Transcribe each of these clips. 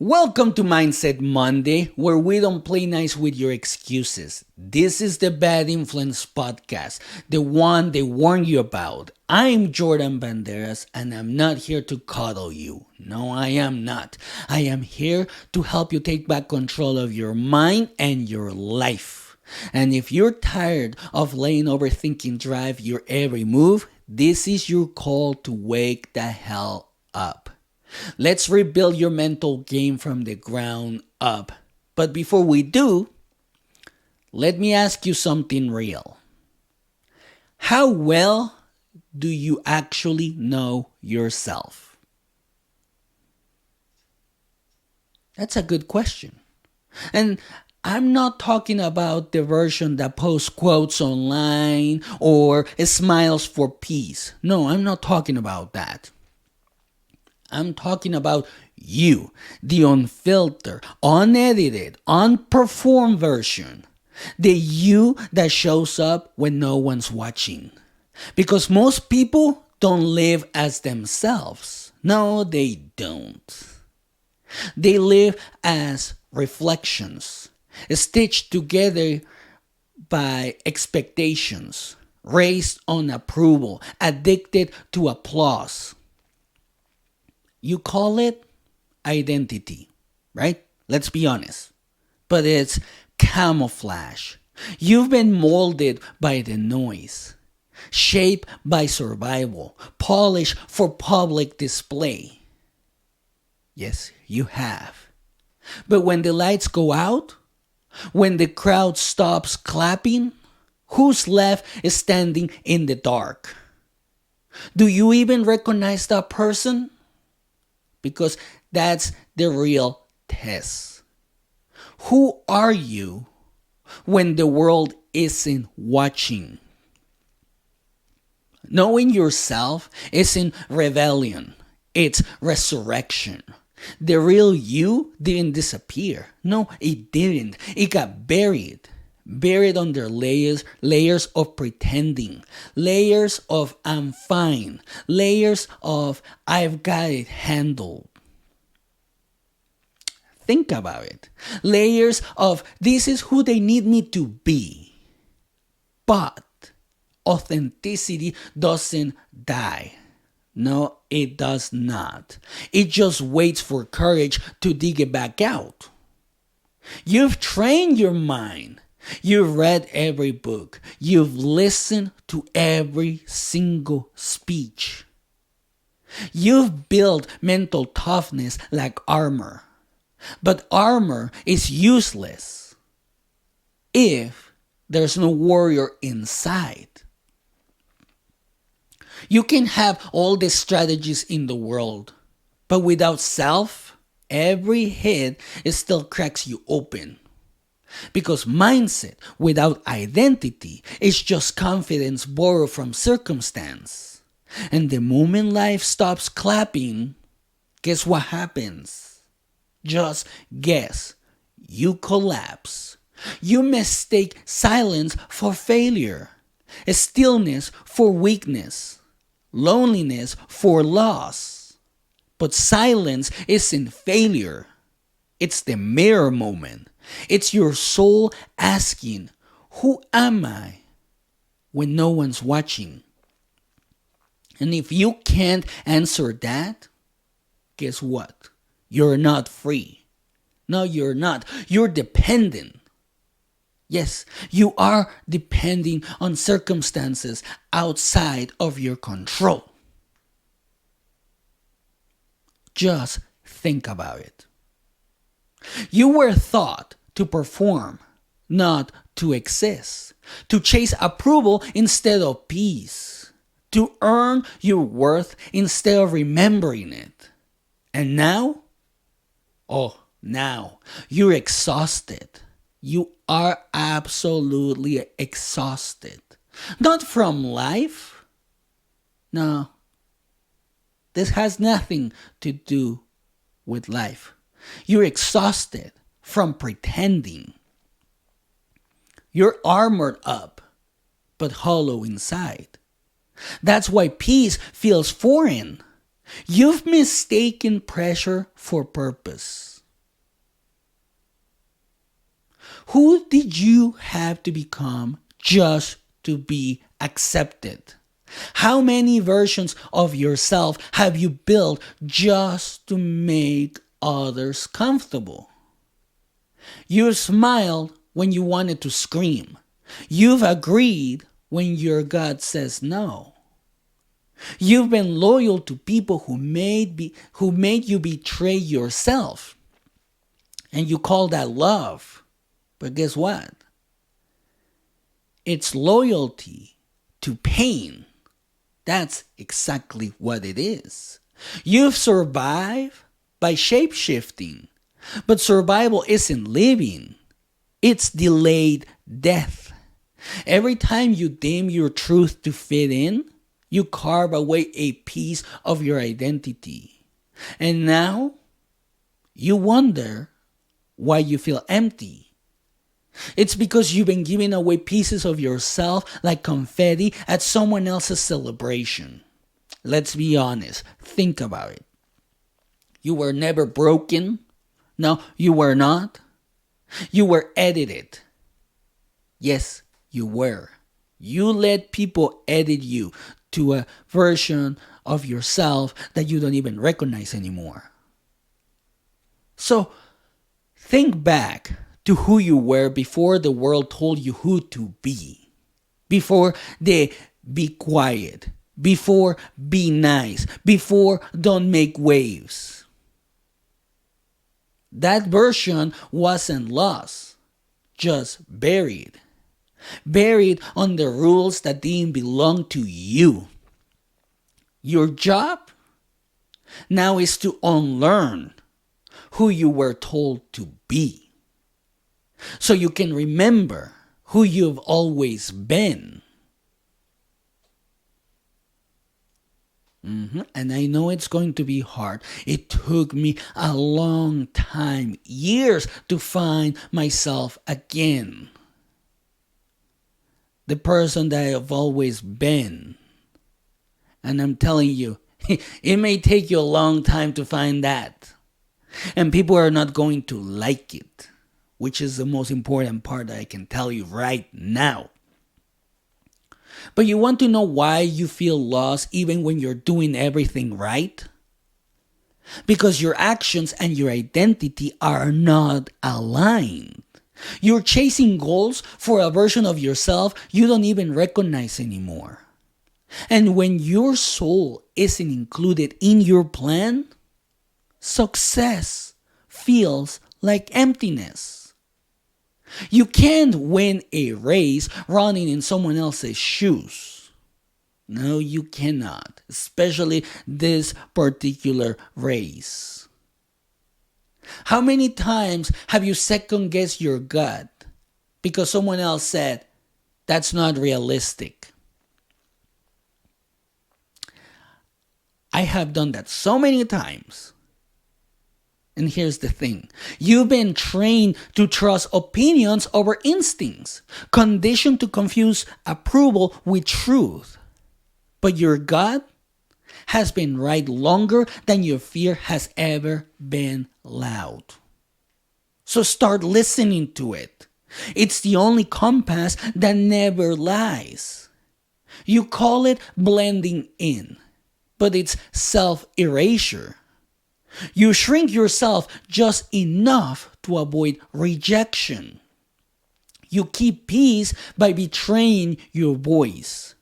Welcome to Mindset Monday, where we don't play nice with your excuses. This is the Bad Influence podcast, the one they warned you about. I'm Jordan Banderas, and I'm not here to coddle you. No, I am not. I am here to help you take back control of your mind and your life. And if you're tired of letting overthinking drive your every move, this is your call to wake the hell up. Let's rebuild your mental game from the ground up. But before we do, let me ask you something real. How well do you actually know yourself? That's a good question. And I'm not talking about the version that posts quotes online or smiles for peace. No, I'm not talking about that. I'm talking about you, the unfiltered, unedited, unperformed version. The you that shows up when no one's watching. Because most people don't live as themselves. No, they don't. They live as reflections, stitched together by expectations, raised on approval, addicted to applause. You call it identity, right? Let's be honest. But it's camouflage. You've been molded by the noise, shaped by survival, polished for public display. Yes, you have. But when the lights go out, when the crowd stops clapping, who's left is standing in the dark? Do you even recognize that person? Because that's the real test. Who are you when the world isn't watching? Knowing yourself isn't rebellion, it's resurrection. The real you didn't disappear. No, it didn't. It got buried. Buried under layers of pretending, layers of I'm fine, layers of I've got it handled. Think about it. Layers of this is who they need me to be. But authenticity doesn't die. No, it does not. It just waits for courage to dig it back out. You've trained your mind. You've read every book. You've listened to every single speech. You've built mental toughness like armor. But armor is useless if there's no warrior inside. You can have all the strategies in the world, but without self, every hit still cracks you open. Because mindset without identity is just confidence borrowed from circumstance. And the moment life stops clapping, guess what happens? Just guess. You collapse. You mistake silence for failure, stillness for weakness, loneliness for loss. But silence isn't failure. It's the mirror moment. It's your soul asking, who am I when no one's watching? And if you can't answer that, guess what? You're not free. No, you're not. You're dependent. Yes, you are depending on circumstances outside of your control. Just think about it. You were taught to perform, not to exist, to chase approval instead of peace, to earn your worth instead of remembering it. And now? Now you're exhausted. You are absolutely exhausted. Not from life. No, this has nothing to do with life. You're exhausted from pretending. You're armored up, but hollow inside. That's why peace feels foreign. You've mistaken pressure for purpose. Who did you have to become just to be accepted? How many versions of yourself have you built just to make others comfortable? You smiled when you wanted to scream. You've agreed when your gut says no. You've been loyal to people who made you betray yourself. And you call that love. But guess what? It's loyalty to pain. That's exactly what it is. You've survived by shape-shifting. But survival isn't living. It's delayed death. Every time you dim your truth to fit in, you carve away a piece of your identity. And now, you wonder why you feel empty. It's because you've been giving away pieces of yourself like confetti at someone else's celebration. Let's be honest. Think about it. You were never broken. No, you were not. You were edited. Yes, you were. You let people edit you to a version of yourself that you don't even recognize anymore. So, think back to who you were before the world told you who to be. Before they be quiet. Before be nice. Before don't make waves. That version wasn't lost, just buried. Buried under rules that didn't belong to you. Your job now is to unlearn who you were told to be, so you can remember who you've always been. And I know it's going to be hard. It took me a long time, years, to find myself again. The person that I've always been. And I'm telling you, it may take you a long time to find that. And people are not going to like it, which is the most important part that I can tell you right now. But you want to know why you feel lost even when you're doing everything right? Because your actions and your identity are not aligned. You're chasing goals for a version of yourself you don't even recognize anymore. And when your soul isn't included in your plan, success feels like emptiness. You can't win a race running in someone else's shoes. No, you cannot. Especially this particular race. How many times have you second-guessed your gut because someone else said, that's not realistic? I have done that so many times. And here's the thing. You've been trained to trust opinions over instincts, conditioned to confuse approval with truth. But your gut has been right longer than your fear has ever been loud. So start listening to it. It's the only compass that never lies. You call it blending in, but it's self-erasure. You shrink yourself just enough to avoid rejection. You keep peace by betraying your voice.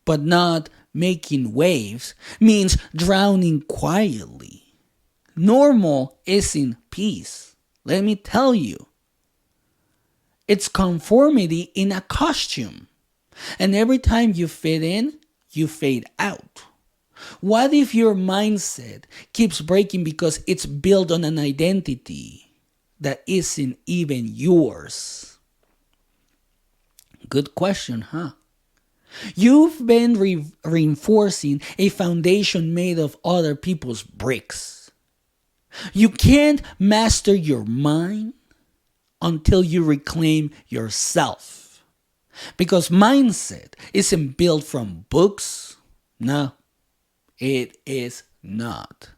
But not making waves means drowning quietly. Normal isn't peace. Let me tell you. It's conformity in a costume. And every time you fit in, you fade out. What if your mindset keeps breaking because it's built on an identity that isn't even yours? Good question, huh? You've been reinforcing a foundation made of other people's bricks. You can't master your mind until you reclaim yourself. Because mindset isn't built from books. No. It is not.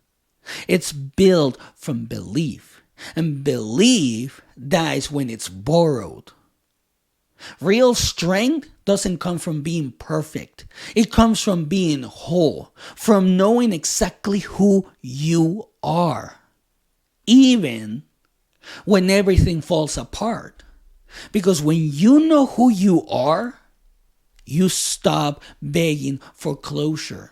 It's built from belief. And belief dies when it's borrowed. Real strength doesn't come from being perfect. It comes from being whole, from knowing exactly who you are, even when everything falls apart. Because when you know who you are, you stop begging for closure.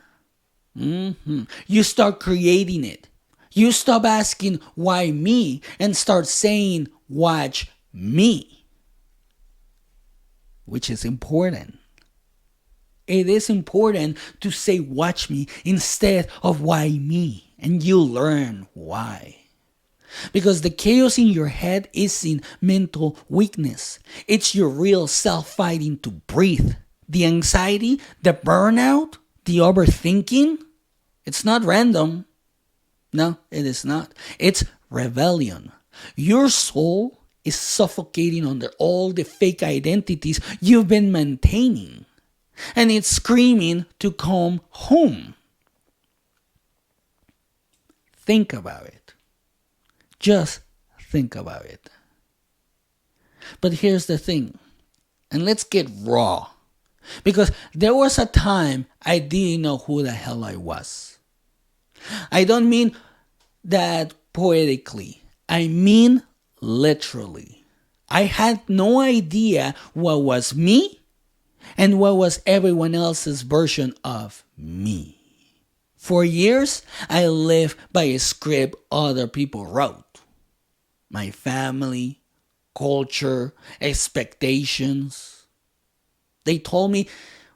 You start creating it. You stop asking, why me? And start saying, watch me. Which is important. It is important to say, watch me, instead of why me. And you learn why. Because the chaos in your head isn't mental weakness. It's your real self fighting to breathe. The anxiety, the burnout, the overthinking, it's not random. No, it is not. It's rebellion. Your soul is suffocating under all the fake identities you've been maintaining. And it's screaming to come home. Think about it. Just think about it. But here's the thing. And let's get raw. Because there was a time I didn't know who the hell I was. I don't mean that poetically. I mean literally. I had no idea what was me and what was everyone else's version of me. For years, I lived by a script other people wrote. My family, culture, expectations. They told me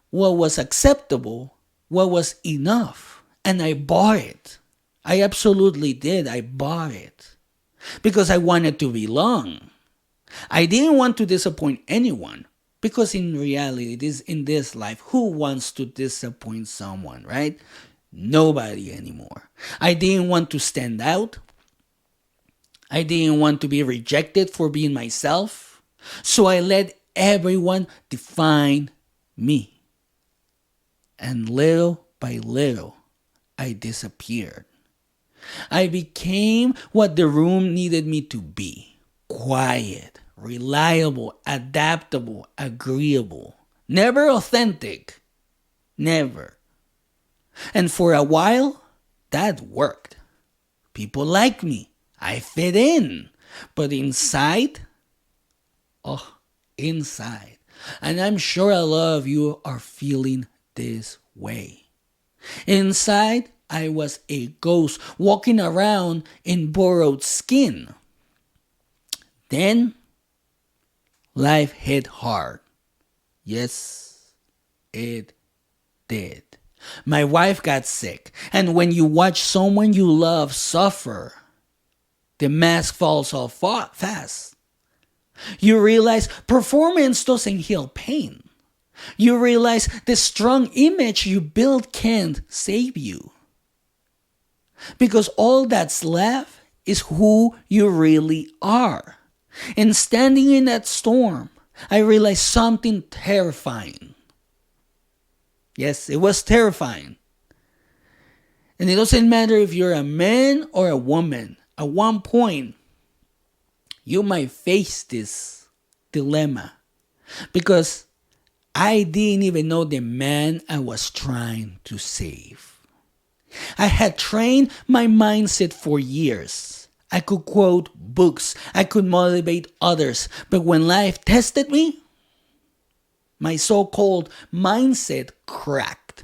what was acceptable, what was enough, and I bought it. I absolutely did. I bought it. Because I wanted to belong. I didn't want to disappoint anyone. Because in reality, it is in this life, who wants to disappoint someone, right? Nobody anymore. I didn't want to stand out. I didn't want to be rejected for being myself. So I let everyone define me. And little by little, I disappeared. I became what the room needed me to be. Quiet, reliable, adaptable, agreeable. Never authentic. Never. And for a while, that worked. People liked me. I fit in. But inside, inside. And I'm sure a lot of you are feeling this way. Inside, I was a ghost walking around in borrowed skin. Then, life hit hard. Yes, it did. My wife got sick, and when you watch someone you love suffer, the mask falls off fast. You realize performance doesn't heal pain. You realize the strong image you build can't save you. Because all that's left is who you really are. And standing in that storm, I realized something terrifying. Yes, it was terrifying. And it doesn't matter if you're a man or a woman. At one point, you might face this dilemma. Because I didn't even know the man I was trying to save. I had trained my mindset for years. I could quote books. I could motivate others. But when life tested me, my so-called mindset cracked.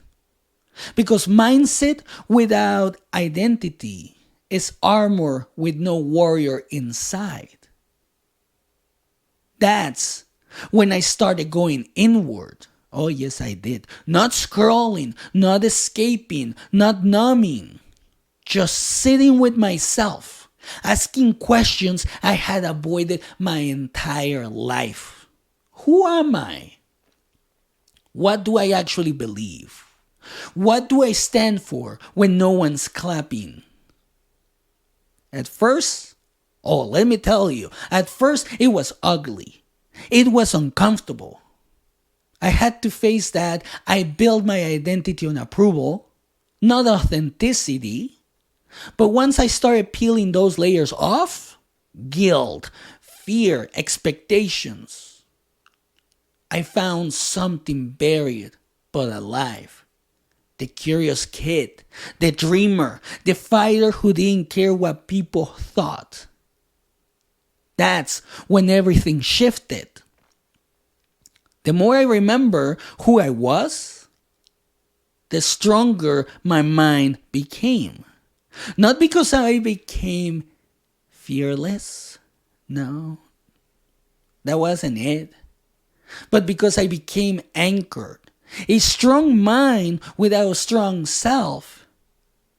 Because mindset without identity is armor with no warrior inside. That's when I started going inward. Oh, yes, I did. Not scrolling, not escaping, not numbing. Just sitting with myself, asking questions I had avoided my entire life. Who am I? What do I actually believe? What do I stand for when no one's clapping? At first, let me tell you, at first it was ugly. It was uncomfortable. I had to face that I built my identity on approval, not authenticity. But once I started peeling those layers off, guilt, fear, expectations. I found something buried but alive. The curious kid, the dreamer, the fighter who didn't care what people thought. That's when everything shifted. The more I remember who I was, the stronger my mind became. Not because I became fearless. No, that wasn't it. But because I became anchored. A strong mind without a strong self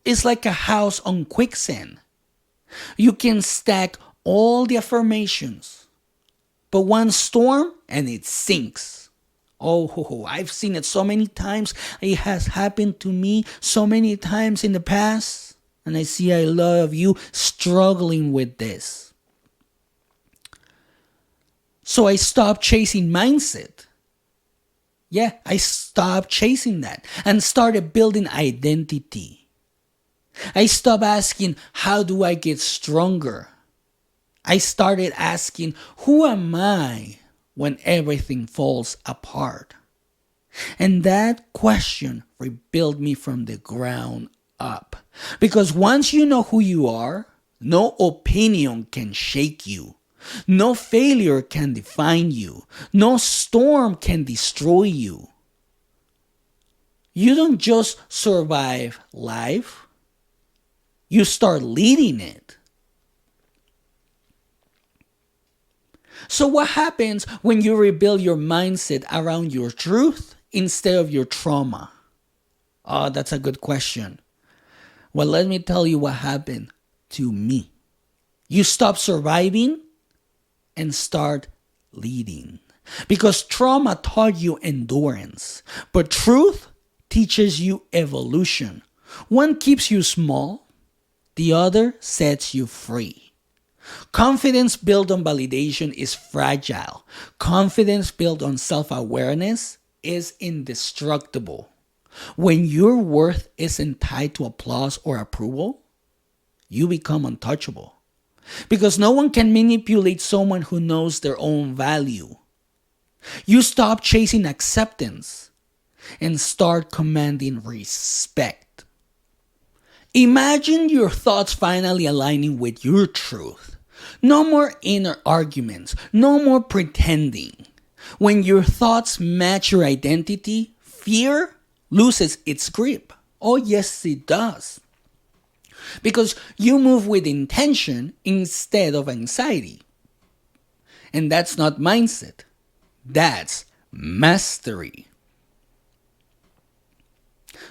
is like a house on quicksand. You can stack all the affirmations, but one storm and it sinks. Oh, I've seen it so many times. It has happened to me so many times in the past. And I see a lot of you struggling with this. So I stopped chasing mindset. Yeah, I stopped chasing that and started building identity. I stopped asking, how do I get stronger? I started asking, who am I when everything falls apart? And that question rebuilt me from the ground up. Because once you know who you are, no opinion can shake you. No failure can define you. No storm can destroy you. You don't just survive life. You start leading it. So what happens when you rebuild your mindset around your truth instead of your trauma? Oh, that's a good question. Well, let me tell you what happened to me. You stop surviving and start leading. Because trauma taught you endurance, but truth teaches you evolution. One keeps you small, the other sets you free. Confidence built on validation is fragile. Confidence built on self-awareness is indestructible. When your worth isn't tied to applause or approval, you become untouchable. Because no one can manipulate someone who knows their own value. You stop chasing acceptance and start commanding respect. Imagine your thoughts finally aligning with your truth. No more inner arguments, no more pretending. When your thoughts match your identity, fear loses its grip. Oh, yes, it does. Because you move with intention instead of anxiety. And that's not mindset. That's mastery.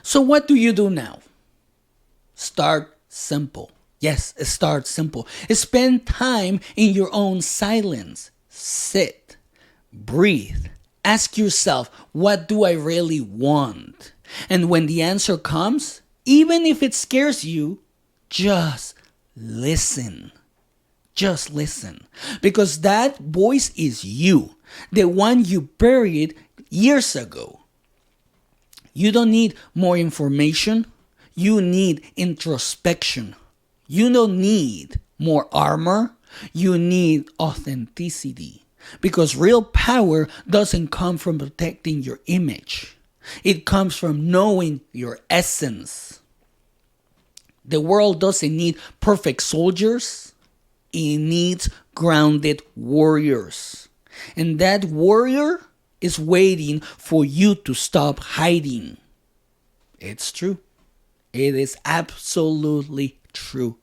So what do you do now? Start simple. Yes, start simple. Spend time in your own silence. Sit. Breathe. Ask yourself, what do I really want? And when the answer comes, even if it scares you, just listen. Just listen. Because that voice is you. The one you buried years ago. You don't need more information. You need introspection. You don't need more armor. You need authenticity. Because real power doesn't come from protecting your image. It comes from knowing your essence. The world doesn't need perfect soldiers. It needs grounded warriors. And that warrior is waiting for you to stop hiding. It's true. It is absolutely true.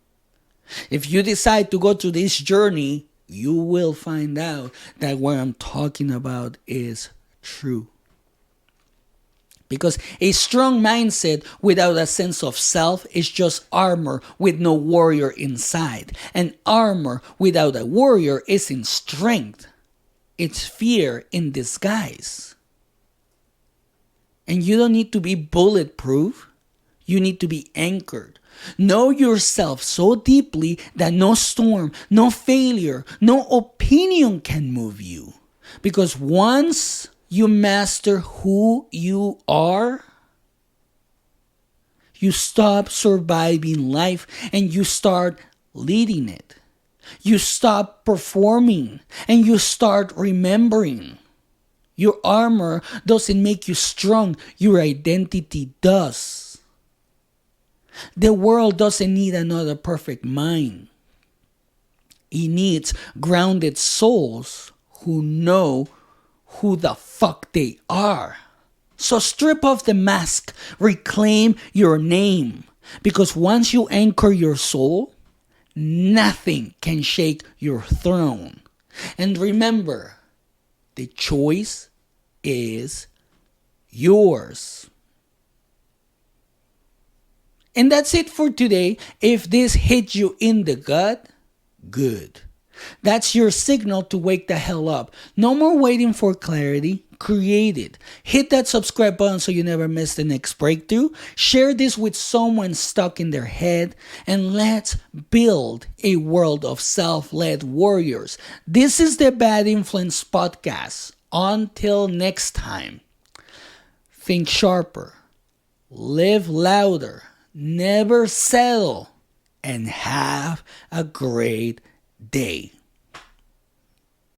If you decide to go to this journey, you will find out that what I'm talking about is true. Because a strong mindset without a sense of self is just armor with no warrior inside. And armor without a warrior isn't strength. It's fear in disguise. And you don't need to be bulletproof. You need to be anchored. Know yourself so deeply that no storm, no failure, no opinion can move you. Because once you master who you are, you stop surviving life and you start leading it. You stop performing and you start remembering. Your armor doesn't make you strong, your identity does. The world doesn't need another perfect mind. It needs grounded souls who know who the fuck they are. So strip off the mask, reclaim your name. Because once you anchor your soul, nothing can shake your throne. And remember, the choice is yours. And that's it for today. If this hit you in the gut, good. That's your signal to wake the hell up. No more waiting for clarity. Create it. Hit that subscribe button so you never miss the next breakthrough. Share this with someone stuck in their head. And let's build a world of self-led warriors. This is the Bad Influence Podcast. Until next time, think sharper, live louder, never settle, and have a great day.